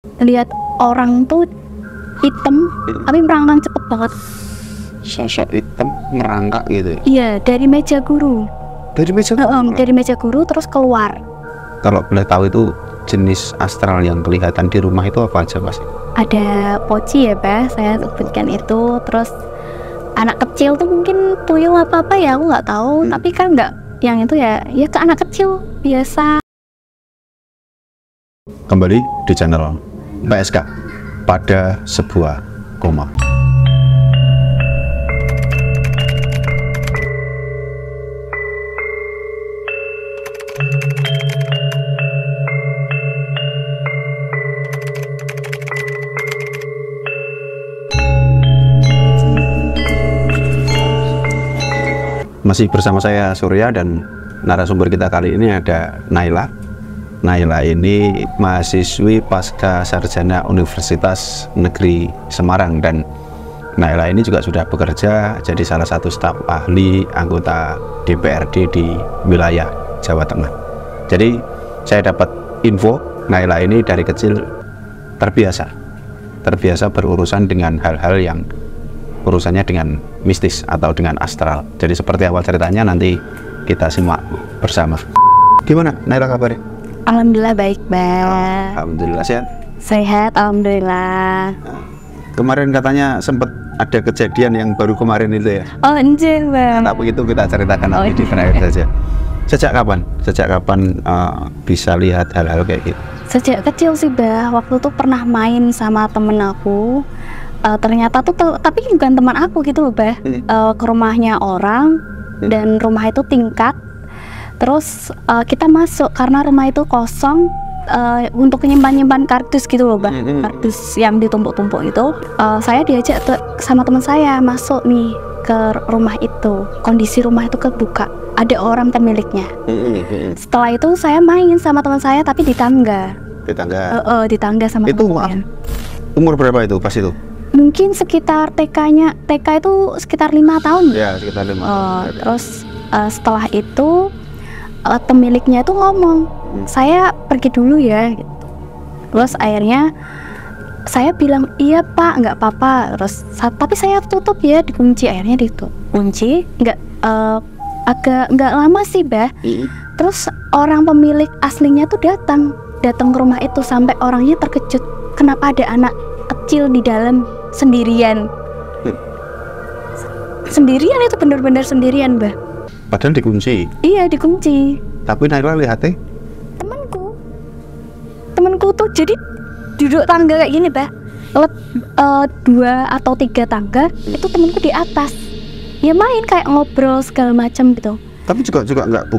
lihat orang tuh hitam tapi merangkak cepet banget. Sosok hitam merangkak gitu ya? Iya, dari meja guru. Dari meja guru? Dari meja guru terus keluar. Kalau boleh tahu itu jenis astral yang kelihatan di rumah itu apa aja Mas? Ada poci ya Bah, saya sebutkan itu. Terus anak kecil tuh mungkin tuyul apa-apa ya, aku nggak tahu. Tapi kan nggak, yang itu ya ke anak kecil biasa. Kembali di channel PSK pada sebuah koma. Masih bersama saya Surya dan narasumber kita kali ini ada Naila. Naila ini mahasiswi pasca sarjana Universitas Negeri Semarang, dan Naila ini juga sudah bekerja jadi salah satu staf ahli anggota DPRD di wilayah Jawa Tengah. Jadi saya dapat info Naila ini dari kecil terbiasa berurusan dengan hal-hal yang urusannya dengan mistis atau dengan astral. Jadi seperti awal ceritanya nanti kita simak bersama. Gimana Naila kabarnya? Alhamdulillah baik Bah. Alhamdulillah sehat. Sehat, alhamdulillah. Kemarin katanya sempat ada kejadian yang baru kemarin itu ya? Oh anjir Bah. Tak begitu kita ceritakan nanti di terakhir saja. Sejak kapan bisa lihat hal-hal kayak gitu? Sejak kecil sih Bah. Waktu tuh pernah main sama temen aku. Ternyata tuh tapi bukan teman aku gitu loh Bah. Ke rumahnya orang dan rumah itu tingkat. Terus kita masuk karena rumah itu kosong untuk nyimpan kardus gitu loh Bah. Kardus yang ditumpuk-tumpuk itu. Saya diajak sama teman saya masuk nih ke rumah itu. Kondisi rumah itu kebuka, ada orang pemiliknya. Setelah itu saya main sama teman saya tapi di tangga. Di tangga sama itu teman. Umur berapa itu pas itu? Mungkin sekitar TK itu sekitar 5 tahun ya, sekitar 5 tahun. Terus setelah itu pemiliknya tuh ngomong, saya pergi dulu ya gitu. Terus akhirnya saya bilang iya Pak, nggak apa-apa. Terus tapi saya tutup ya, dikunci. Akhirnya dikunci. Nggak lama sih Bah. Terus orang pemilik aslinya tuh datang ke rumah itu, sampai orangnya terkejut kenapa ada anak kecil di dalam sendirian. Sendirian itu benar-benar sendirian Bah. Padahal dikunci. Iya dikunci. Tapi Naila lihatnya temanku tuh jadi duduk tangga kayak gini Bah. 2 atau 3 tangga itu temanku di atas. Ya main kayak ngobrol segala macam gitu. Tapi juga nggak,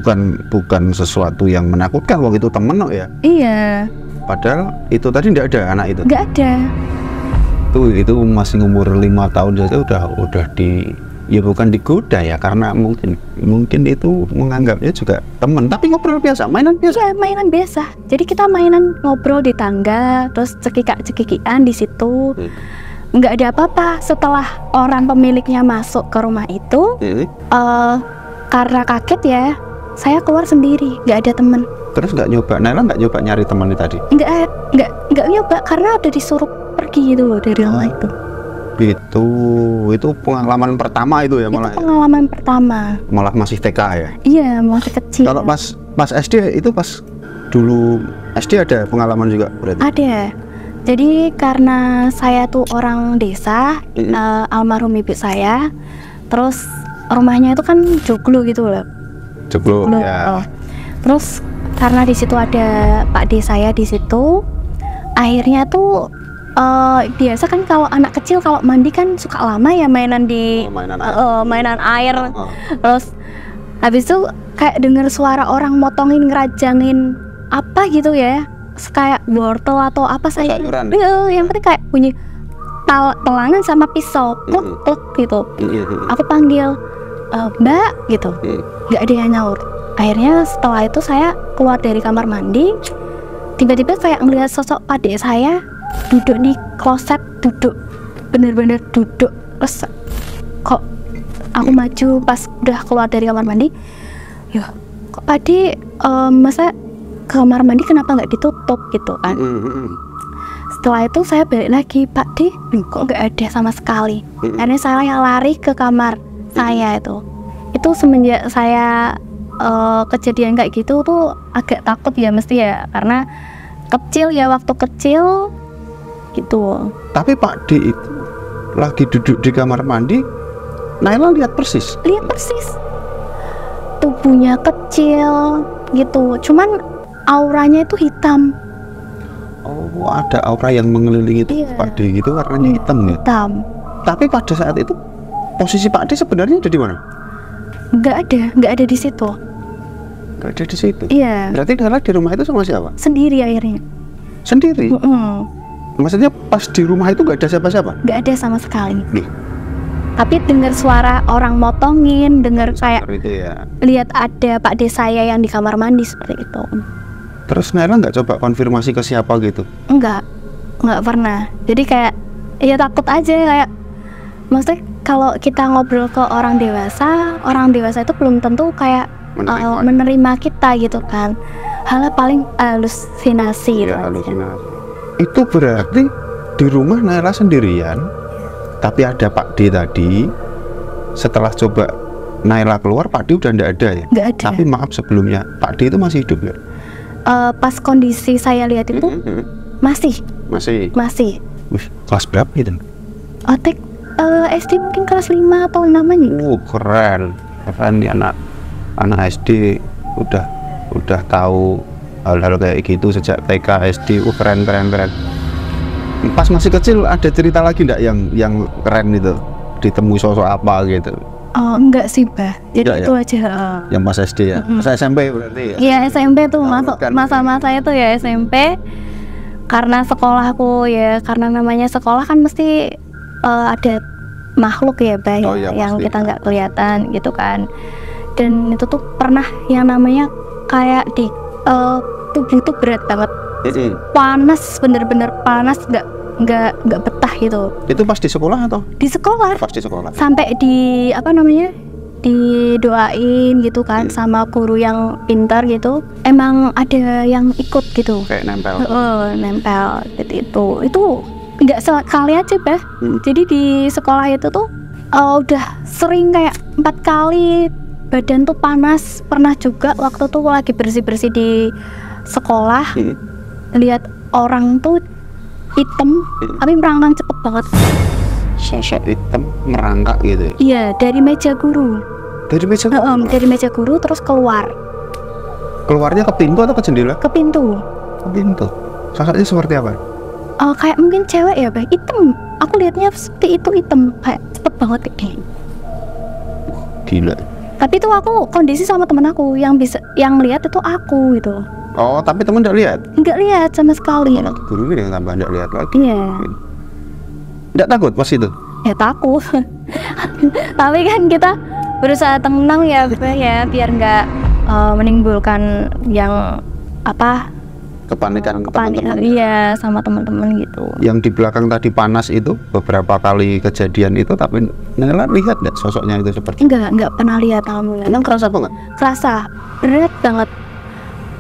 bukan sesuatu yang menakutkan waktu itu temen ya. Iya. Padahal itu tadi nggak ada anak itu. Nggak ada. Itu masih umur 5 tahun saja udah ya bukan digoda ya, karena mungkin itu menganggapnya juga teman, tapi ngobrol biasa, mainan biasa. Ya, mainan biasa. Jadi kita mainan ngobrol di tangga, terus cekik-cekikian di situ. Nggak ada apa-apa. Setelah orang pemiliknya masuk ke rumah itu, karena kaget ya, saya keluar sendiri, nggak ada teman. Terus Naila nggak nyoba nyari temannya tadi? Nggak nyoba karena udah disuruh pergi gitu loh dari rumah itu. Itu pengalaman pertama itu ya malah. Itu pengalaman pertama. Malah masih TK ya? Iya, masih kecil. Kalau pas SD itu pas dulu SD ada pengalaman juga berarti? Ada. Jadi karena saya tuh orang desa, almarhum ibu saya, terus rumahnya itu kan joglo gitu loh. Joglo ya. Terus karena di situ ada Pak D saya di situ, akhirnya tuh biasa kan kalau anak kecil kalau mandi kan suka lama ya mainan mainan air. Terus habis itu kayak dengar suara orang motongin, ngerajangin apa gitu ya, kayak wortel atau apa saya. Yang penting kayak bunyi telangan sama pisau, pluk gitu. Aku panggil Mbak gitu, nggak ada yang nyaut. Akhirnya setelah itu saya keluar dari kamar mandi, tiba-tiba kayak ngelihat sosok adik saya duduk di kloset, bener-bener duduk. Terus kok aku maju pas udah keluar dari kamar mandi, ya kok tadi masa kamar mandi kenapa nggak ditutup gitu kan. setelah itu saya balik lagi, Pak D, kok nggak ada sama sekali. Akhirnya saya lari ke kamar saya itu semenjak saya kejadian kayak gitu tuh agak takut ya mesti ya, karena kecil ya, waktu kecil gitu. Tapi Pak D itu lagi duduk di kamar mandi, Naila lihat persis tubuhnya kecil gitu, cuman auranya itu hitam. Oh, ada aura yang mengelilingi itu Pak D gitu, warnanya hitam ya? Hitam. Tapi pada saat itu posisi Pak D sebenarnya ada di mana? Nggak ada di situ. Nggak ada di situ? Iya. Berarti Naila di rumah itu sama siapa? Sendiri akhirnya. Sendiri? Maksudnya pas di rumah itu nggak ada siapa-siapa? Nggak ada sama sekali. Loh. Tapi dengar suara orang motongin, dengar kayak itu ya. Lihat ada Pak D saya yang di kamar mandi seperti itu. Terus Naila nggak coba konfirmasi ke siapa gitu? Nggak pernah. Jadi kayak ya takut aja, kayak maksudnya kalau kita ngobrol ke orang dewasa itu belum tentu kayak menerima kita gitu kan. Hal paling halusinasi gitu. Ya, halusinasi. Itu berarti di rumah Naila sendirian, tapi ada Pak D tadi. Setelah coba Naila keluar, Pak D udah nggak ada ya? Nggak ada. Tapi maaf sebelumnya, Pak D itu masih hidup nggak? Pas kondisi saya lihat itu masih. Wih, kelas berapa itu? SD mungkin kelas 5 atau 6 aja. Keren nih anak SD udah tahu hal-hal kayak gitu sejak TK SD. Keren. Pas masih kecil ada cerita lagi enggak yang keren itu, ditemui sosok apa gitu? Oh enggak sih Bah, jadi itu aja. Yang pas SD ya? Pas SMP berarti ya? Iya SMP tuh, masa-masa itu ya SMP. Karena sekolahku ya, karena namanya sekolah kan mesti ada makhluk ya Bah, yang kita nggak kelihatan gitu kan. Dan itu tuh pernah yang namanya kayak di tubuh tuh berat banget, panas, bener-bener panas, nggak betah gitu. Itu pas di sekolah atau? Di sekolah. Pas di sekolah. Sampai didoain gitu kan sama guru yang pintar gitu. Emang ada yang ikut gitu. Kayak nempel. Nempel gitu. Itu nggak sekali aja Bah. Jadi di sekolah itu tuh udah sering kayak 4 kali badan tuh panas. Pernah juga waktu tuh lagi bersih-bersih di sekolah, lihat orang tuh hitam tapi merangkak cepet banget. Hitam merangkak gitu ya? Iya, dari meja guru. Dari meja guru terus keluar. Keluarnya ke pintu atau ke jendela? Ke pintu. Sosoknya seperti apa? Kayak mungkin cewek ya Bah, hitam. Aku lihatnya seperti itu, hitam, kayak cepet banget kayak gini. Gila. Tapi itu aku kondisi sama temen aku, yang lihat itu aku gitu. Oh, tapi temen nggak lihat? Nggak lihat sama sekali. Guru ini yang tambah nggak lihat lagi. Iya. Nggak takut pas itu? Ya takut. Tapi kan kita berusaha tenang ya, biar nggak menimbulkan yang kepanikan teman-teman. Iya, sama teman-teman gitu. Yang di belakang tadi panas itu beberapa kali kejadian itu, tapi Naila lihat nggak sosoknya itu seperti? Nggak pernah lihat, alhamdulillah. Emang kerasa apa nggak? Kerasa berat banget,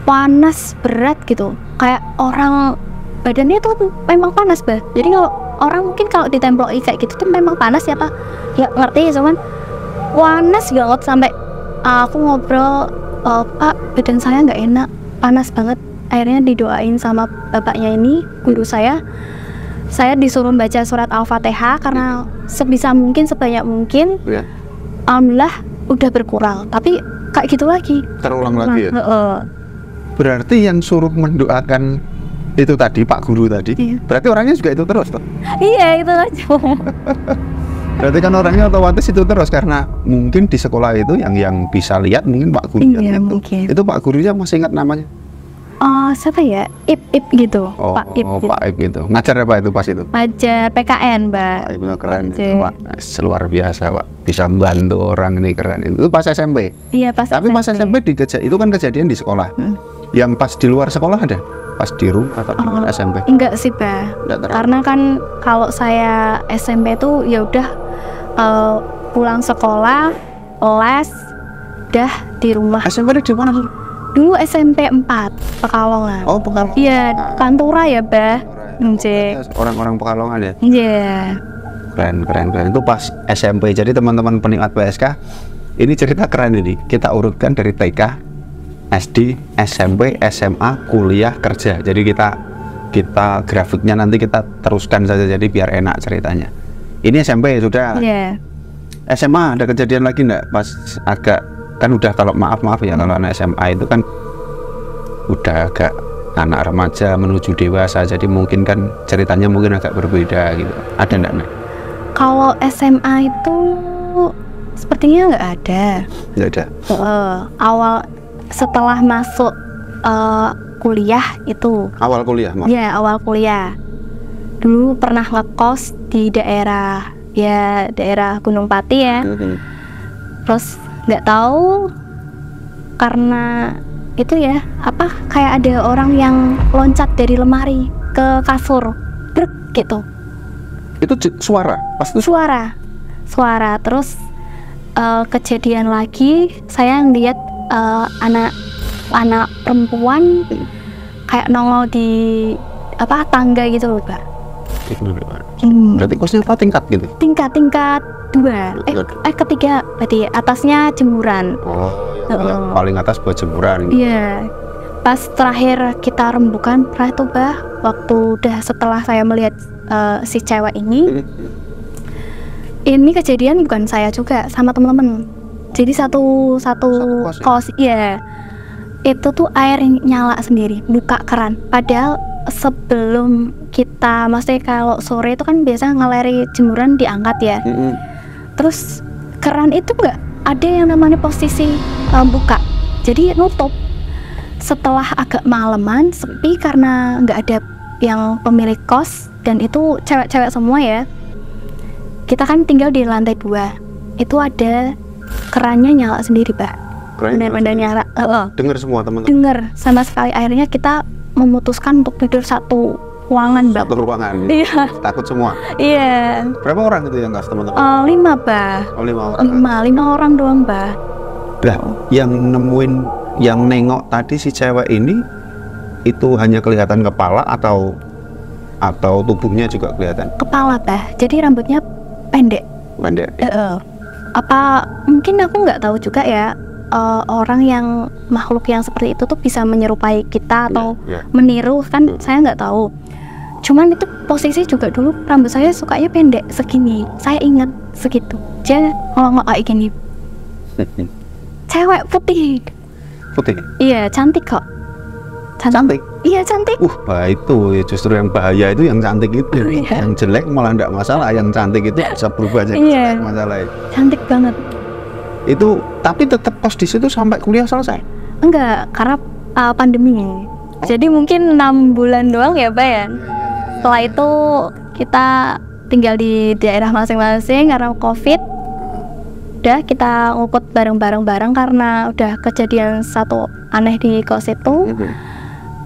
panas berat gitu. Kayak orang badannya tuh memang panas Bah. Jadi kalau orang mungkin kalau ditemploki kayak gitu tuh memang panas ya Pak. Ya ngerti, cuman panas banget sampai aku ngobrol, Pak badan saya nggak enak, panas banget. Akhirnya didoain sama bapaknya ini, guru saya disuruh baca surat Al-Fatihah karena sebisa mungkin, sebanyak mungkin. Alhamdulillah udah berkurang, tapi kayak gitu lagi, terulang lagi ya? Berarti yang suruh mendoakan itu tadi, Pak Guru tadi, berarti orangnya juga itu terus toh? Iya, itu aja. Berarti kan orangnya otomatis itu terus, karena mungkin di sekolah itu yang bisa lihat mungkin Pak Guru itu Pak Gurunya masih ingat namanya? Siapa ya? Ip gitu. Pak Ip gitu. Pak Ip gitu. Ngajar apa itu pas itu? Ngajar PKN, Mbak. Itu keren itu, Pak. Luar biasa, Pak. Bisa membantu orang, ini keren. Itu pas SMP? Iya, pas Tapi pas SMP itu kan kejadian di sekolah. Yang pas di luar sekolah ada? Pas di rumah atau di SMP? Enggak sih, Mbak. Karena kan kalau saya SMP tuh ya udah pulang sekolah, les, udah di rumah. SMP di mana tuh? Dulu SMP 4, Pekalongan. Oh, Pekalongan. Iya, Pantura ya, Bah. Orang-orang Pekalongan ya. Iya. Keren. Itu pas SMP. Jadi teman-teman penikmat PSK, ini cerita keren ini. Kita urutkan dari TK, SD, SMP, SMA, kuliah, kerja. Jadi kita grafiknya nanti kita teruskan saja, jadi biar enak ceritanya. Ini SMP sudah. Iya. SMA ada kejadian lagi enggak? Pas agak kan udah, kalau maaf ya, kalau anak SMA itu kan udah agak anak remaja menuju dewasa, jadi mungkin kan ceritanya mungkin agak berbeda gitu. Ada enggak nih? Kalau SMA itu sepertinya nggak ada. Nggak ada. Awal setelah masuk kuliah itu. Awal kuliah, Mak? Ya, awal kuliah. Dulu pernah ngekos di daerah Gunung Pati ya. Terus nggak tahu karena itu ya, kayak ada orang yang loncat dari lemari ke kasur, brek gitu. Itu suara, pasti suara. Terus kejadian lagi, saya ngeliat anak perempuan kayak nongol di tangga gitu loh, Pak. Berarti kosnya tingkat gitu? Tingkat 2, ketiga, berarti atasnya jemuran. Paling atas buat jemuran. Iya. Pas terakhir kita rembukan, itu waktu udah setelah saya melihat si cewek ini kejadian bukan saya juga, sama teman-teman. Jadi satu kos, iya. Itu tuh air nyala sendiri, buka keran. Padahal sebelum kita, maksudnya kalau sore itu kan biasa ngeleri jemuran diangkat ya. Terus keran itu nggak ada yang namanya posisi buka, jadi nutup. Setelah agak malaman, sepi karena nggak ada yang pemilik kos, dan itu cewek-cewek semua ya. Kita kan tinggal di lantai 2, itu ada kerannya nyala sendiri, Pak. Benar-benar nyala. Dengar semua teman-teman? Dengar, sama sekali. Akhirnya kita memutuskan untuk tidur satu ruangan, Mbak. Satu ruangan? Iya. Takut semua? Iya. Berapa orang itu yang teman-teman? 5, Mbak. 5 orang? 5 orang doang, Mbak. Nah, yang nengok tadi si cewek ini, itu hanya kelihatan kepala atau tubuhnya juga kelihatan? Kepala, Mbak. Jadi rambutnya pendek. Mungkin aku nggak tahu juga ya, orang yang makhluk yang seperti itu tuh bisa menyerupai kita atau meniru kan, saya nggak tahu. Cuman itu posisi juga dulu rambut saya sukanya pendek segini, saya ingat segitu. Dia ngomong kayak gini. Cewek putih. Iya, cantik kok. Cantik? Iya, cantik. Itu ya, justru yang bahaya itu yang cantik itu. Yang jelek malah enggak masalah, yang cantik itu bisa berubah jadi masalah. Cantik banget. Itu tapi tetap kos di situ sampai kuliah selesai? Enggak, karena pandemi. Jadi mungkin 6 bulan doang ya, Pak ya. Setelah itu kita tinggal di daerah masing-masing karena COVID. Udah kita ngukut bareng-bareng karena udah kejadian satu aneh di kos itu.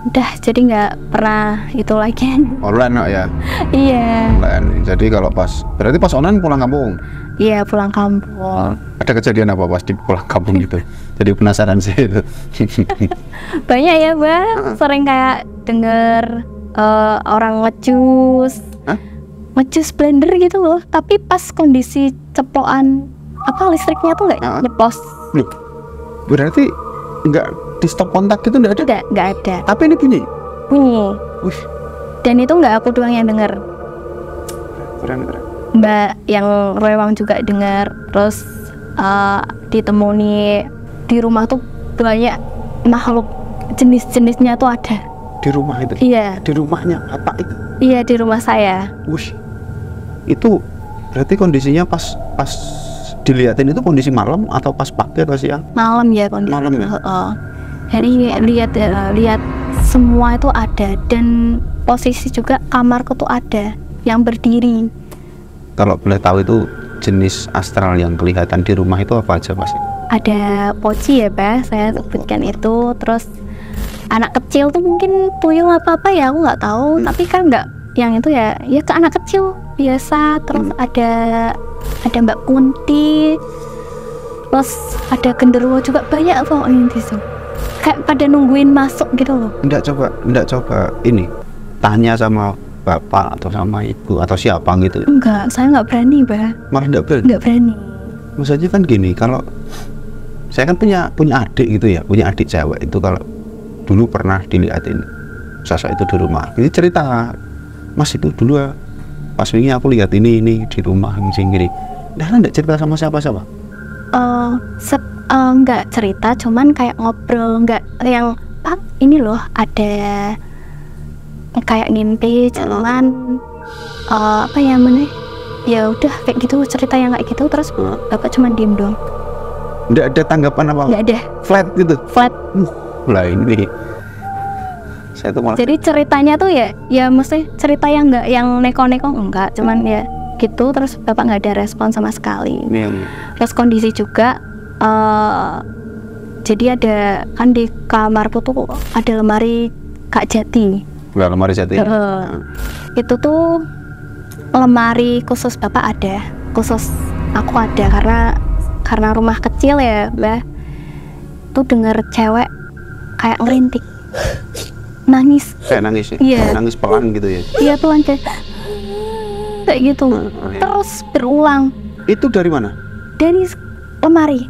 Udah, jadi nggak pernah itu lagi. Online ya? Iya. Online. Jadi kalau berarti pas online pulang kampung? Iya, pulang kampung. Ada kejadian apa pas di pulang kampung gitu? Jadi penasaran sih itu. Banyak ya, Bang. Sering kayak denger orang ngecus blender gitu loh. Tapi pas kondisi ceplokan listriknya tuh nggak nyeplos. Loh, berarti nggak di stop kontak gitu nggak ada? Nggak ada. Tapi ini bunyi? Wih. Dan itu nggak aku doang yang denger. Keren. Mbak yang rewang juga dengar. Terus ditemuni di rumah tuh banyak makhluk jenis-jenisnya tuh ada. Di rumah itu? Iya. Di rumahnya apa itu? Iya, di rumah saya. Itu berarti kondisinya pas dilihatin itu kondisi malam atau pas pagi atau siang? Malam ya kondisi. Malam ya. Jadi lihat semua itu ada, dan posisi juga kamarku tuh ada yang berdiri. Kalau boleh tahu itu jenis astral yang kelihatan di rumah itu apa aja, Mas? Ada poci ya, Pak, saya sebutkan itu. Terus anak kecil tuh mungkin tuyul apa ya, aku nggak tahu. Tapi kan nggak yang itu ya ke anak kecil biasa. Terus ada Mbak Kunti, terus ada genderuwo juga, banyak pokoknya di situ. Kayak pada nungguin masuk gitu loh. Nggak coba ini tanya sama bapak atau sama ibu atau siapa gitu? Enggak, saya nggak berani, Mbak. Malah enggak berani? Nggak berani. Maksudnya kan gini, kalau saya kan punya adik gitu ya, punya adik cewek itu kalau dulu pernah dilihatin sosok itu di rumah. Ini cerita, Mas itu dulu pas ini aku lihat ini di rumah gini. Nah, enggak cerita sama siapa-siapa? Nggak cerita, cuman kayak ngobrol, nggak yang Pak ini loh ada kayak ngimpi, cuman apa ya mana? Ya udah kayak gitu, cerita yang kayak gitu, terus bapak cuma diem doang. Nggak ada tanggapan apa? Nggak ada. Flat gitu? Flat. Lah ini saya tuh malah. Jadi ceritanya tuh ya mesti cerita yang nggak yang neko-neko enggak, cuman ya gitu, terus bapak nggak ada respon sama sekali. Terus kondisi juga jadi ada kan di kamarku tuh ada lemari Kak Jati. Lemari Jati. Itu tuh lemari khusus bapak ada, khusus aku ada karena rumah kecil ya, Mbak. Tuh denger cewek kayak ngerintik, nangis. Kayak nangis ya? Iya. Nangis pelan gitu ya? Iya pelan kayak gitu. Terus berulang. Itu dari mana? Dari lemari.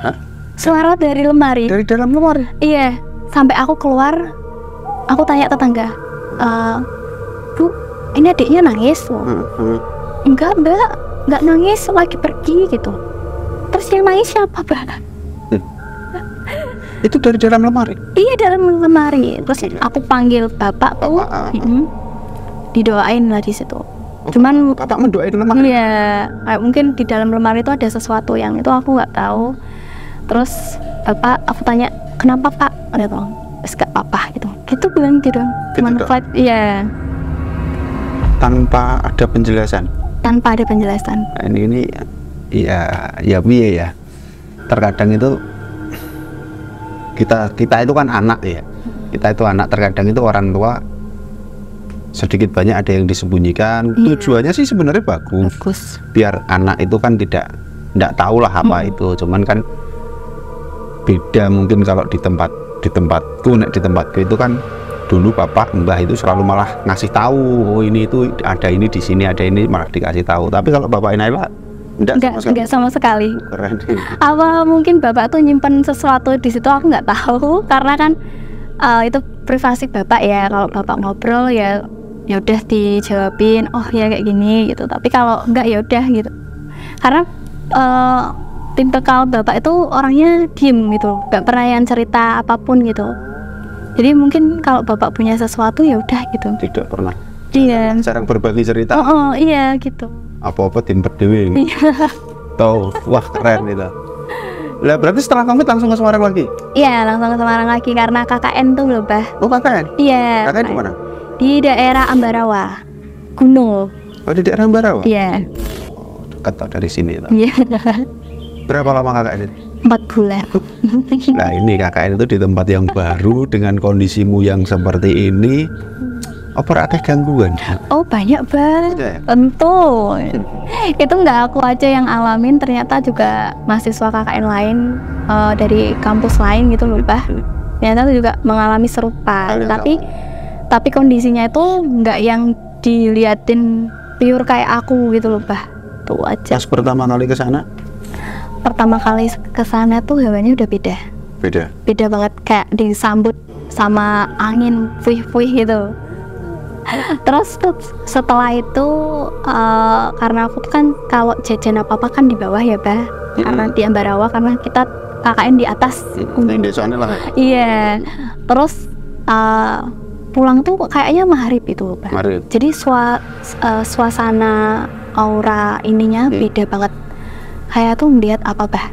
Hah? Suara dari lemari. Dari dalam lemari? Iya. Sampai aku keluar, aku tanya tetangga, Bu, ini adiknya nangis? Enggak, Mbak, enggak nangis, lagi pergi gitu. Terus yang nangis siapa, Mbak? Itu dari dalam lemari? Iya, dalam lemari. Terus aku panggil bapak tuh, didoain lah di situ. Cuman bapak mendoain lemari? Iya, kayak mungkin di dalam lemari itu ada sesuatu yang itu aku nggak tahu. Terus bapak, aku tanya, kenapa Pak? Dia bilang, gak apa-apa gitu. Gitu bilang gitu. Cuman flat, iya. Tanpa ada penjelasan? Tanpa ada penjelasan. Nah, ini ya biaya ya. Terkadang itu kita itu kan anak ya. Kita itu anak, terkadang itu orang tua sedikit banyak ada yang disembunyikan. Tujuannya sih sebenarnya bagus. Biar anak itu kan tidak tahu lah apa itu. Cuman kan beda mungkin kalau di tempatku itu kan dulu bapak mbah itu selalu malah ngasih tahu, oh ini itu ada ini di sini, ada ini, malah dikasih tahu. Tapi kalau bapak Naila enggak sama sekali. Keren. Apa mungkin bapak tuh nyimpen sesuatu di situ, aku nggak tahu, karena kan itu privasi bapak ya. Kalau bapak ngobrol ya udah dijawabin, oh ya kayak gini gitu. Tapi kalau enggak ya udah gitu. Karena tipikal bapak itu orangnya diem gitu, nggak pernah yang cerita apapun gitu. Jadi mungkin kalau bapak punya sesuatu ya udah gitu. Tidak pernah. Iya. Jarang berbagi cerita. Iya gitu. Apa-apa timpet dewe. Iya. Tuh, wah keren itu. Lah berarti setelah komit langsung ke Semarang lagi? Iya, langsung ke Semarang lagi karena KKN tuh loh, Bah. Oh, KKN? Iya. KKN di mana? Di daerah Ambarawa, Gunung. Oh, di daerah Ambarawa? Iya. Oh, dekat dari sini. Iya. Berapa lama KKN itu? 4 bulan. Nah ini KKN itu di tempat yang baru dengan kondisimu yang seperti ini, apa ada gangguan? Oh banyak banget, ya? Tentu. Itu nggak aku aja yang alamin, ternyata juga mahasiswa KKN lain dari kampus lain gitu loh, Bah. Ternyata juga mengalami serupa. Tapi kondisinya itu nggak yang diliatin pure kayak aku gitu loh, Bah. Tuh aja. Pas pertama kali ke sana? Pertama kali ke sana tuh hawanya udah beda. Beda banget, kayak disambut sama angin fuih-fuih gitu. Terus setelah itu karena aku tuh kan kalau jajan apa-apa kan di bawah ya, Bah. Karena di Ambarawa, karena kita KKN di atas. Iya. Terus pulang tuh kayaknya maghrib itu, Bah. Jadi suasana aura ininya beda banget. Kayak tuh melihat apa, Bah?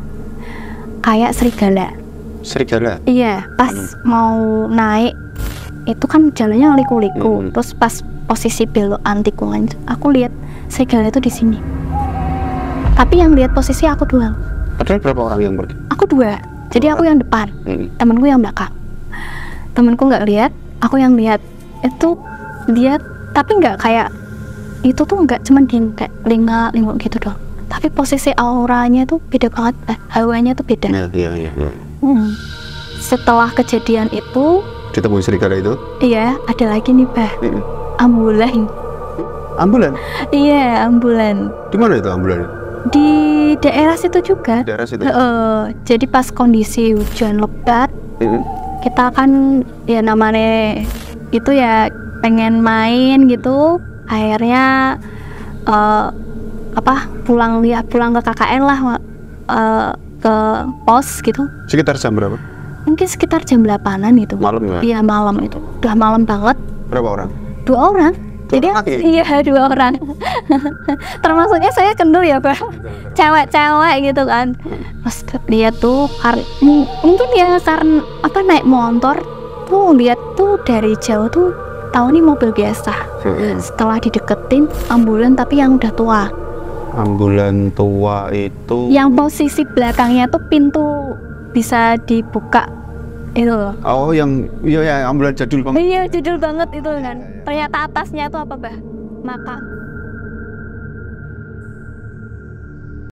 Kayak serigala. Serigala? Iya, pas mau naik itu kan jalannya liku-liku. Terus pas posisi belok antikungan, aku lihat serigala itu di sini. Tapi yang lihat posisi aku doang. Padahal berapa orang yang pergi? Aku 2. Jadi aku yang depan, temanku yang belakang. Temanku nggak lihat, aku yang lihat. Itu lihat, tapi nggak kayak itu tuh nggak cuman kayak lingak-linguk gitu dong. Tapi posisi auranya tuh beda banget, hawanya tuh beda. Iya. Setelah kejadian itu, ditemuin serigala itu? Iya, ada lagi nih, Bah. ambulan. Ambulan? Iya, ambulan. Di mana itu ambulan? Di daerah situ juga. Daerah situ. Jadi pas kondisi hujan lebat, kita kan ya namanya itu ya pengen main gitu. Akhirnya pulang ke KKN lah, ke pos gitu. Sekitar jam berapa? Mungkin sekitar jam 8-an itu. Malam ya? Iya, malam itu. Udah malam banget. Berapa orang? 2 orang. Jadi iya 2 orang. Termasuknya saya kendul ya, Pak. Cewek-cewek gitu kan. Terus lihat tuh mungkin ya karena naik motor tuh lihat tuh dari jauh tuh tahu nih mobil biasa. Setelah dideketin ambulan tapi yang udah tua. Ambulan tua itu yang posisi belakangnya tuh pintu bisa dibuka itu loh. Oh, yang iya ya, ambulan jadul banget. Iya, jadul banget itu kan. Ternyata atasnya itu apa, Bah? Makam.